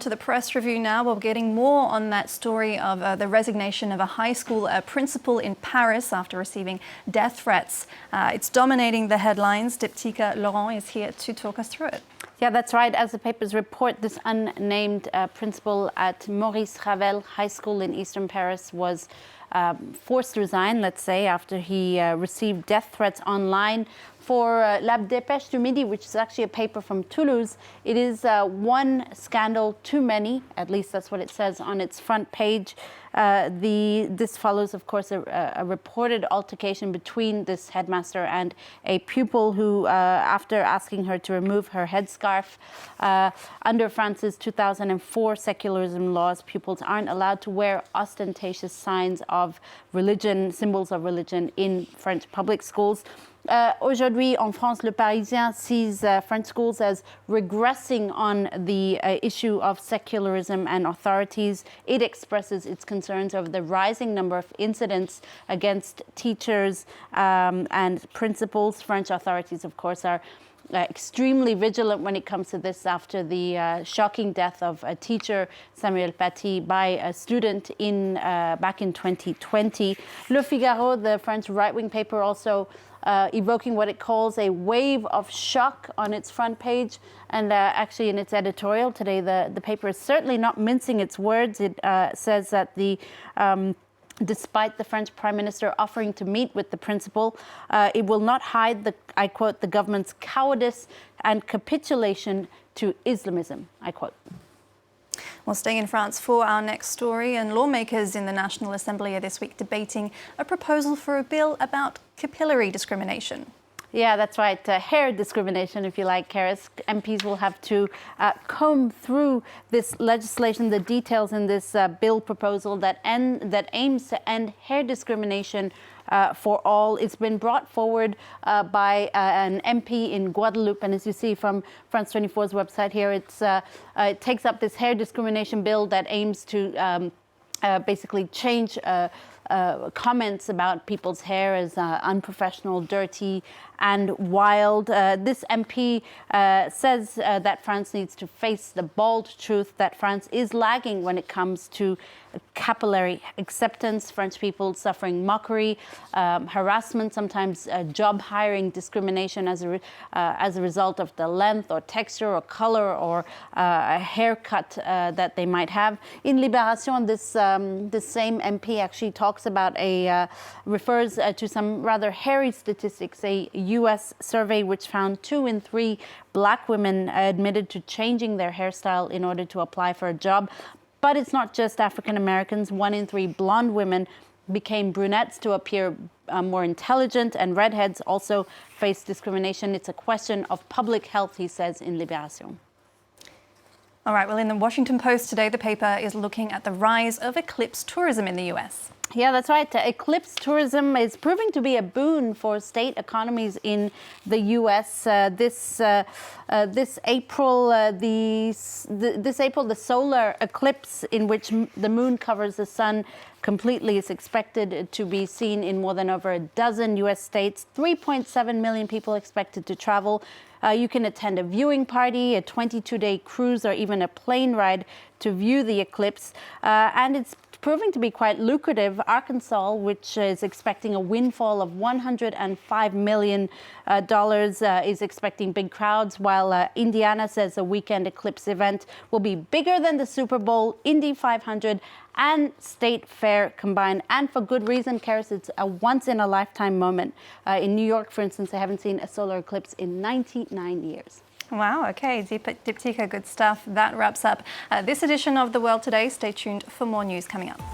to the press review now. We're getting more on that story of the resignation of a high school principal in Paris after receiving death threats. It's dominating the headlines. Diptyque Laurent is here to talk us through it. Yeah, that's right. As the papers report, this unnamed principal at Maurice Ravel High School in eastern Paris was forced to resign, let's say, after he received death threats online. For La Dépêche du Midi, which is actually a paper from Toulouse, it is one scandal too many, at least that's what it says on its front page. This follows, of course, a reported altercation between this headmaster and a pupil who, after asking her to remove her headscarf, under France's 2004 secularism laws, pupils aren't allowed to wear ostentatious signs of religion, symbols of religion in French public schools. Aujourd'hui, en France, Le Parisien sees French schools as regressing on the issue of secularism and authorities. It expresses its concerns over the rising number of incidents against teachers and principals. French authorities, of course, are extremely vigilant when it comes to this after the shocking death of a teacher, Samuel Paty, by a student back in 2020. Le Figaro, the French right-wing paper, also evoking what it calls a wave of shock on its front page. And actually in its editorial today, the paper is certainly not mincing its words. It says that despite the French Prime Minister offering to meet with the principal, it will not hide, I quote, the government's cowardice and capitulation to Islamism, I quote. Well, staying in France for our next story, and lawmakers in the National Assembly are this week debating a proposal for a bill about capillary discrimination. Yeah, that's right. Hair discrimination, if you like, Karis. MPs will have to comb through this legislation, the details in this bill proposal that aims to end hair discrimination for all. It's been brought forward by an MP in Guadeloupe, and as you see from France 24's website here, it takes up this hair discrimination bill that aims to basically change comments about people's hair as unprofessional, dirty, and wild. This MP says that France needs to face the bald truth that France is lagging when it comes to capillary acceptance. French people suffering mockery, harassment, sometimes job hiring discrimination as a result of the length or texture or color or a haircut that they might have. In Libération, this same MP actually talks about refers to some rather hairy statistics, a U.S. survey which found 2 in 3 black women admitted to changing their hairstyle in order to apply for a job. But it's not just African Americans. 1 in 3 blonde women became brunettes to appear more intelligent, and redheads also face discrimination. It's a question of public health, he says in Libération. All right, well, in the Washington Post today, the paper is looking at the rise of eclipse tourism in the U.S. Yeah, that's right. Eclipse tourism is proving to be a boon for state economies in the U.S. This April, the solar eclipse in which the moon covers the sun completely is expected to be seen in more than over a dozen U.S. states. 3.7 million people expected to travel. You can attend a viewing party, a 22-day cruise, or even a plane ride to view the eclipse. And it's proving to be quite lucrative. Arkansas, which is expecting a windfall of $105 million, is expecting big crowds, while Indiana says a weekend eclipse event will be bigger than the Super Bowl, Indy 500, and State Fair combined. And for good reason, Karis, it's a once-in-a-lifetime moment. In New York, for instance, they haven't seen a solar eclipse in 99 years. Wow, okay, Diptyque, good stuff. That wraps up this edition of The World Today. Stay tuned for more news coming up.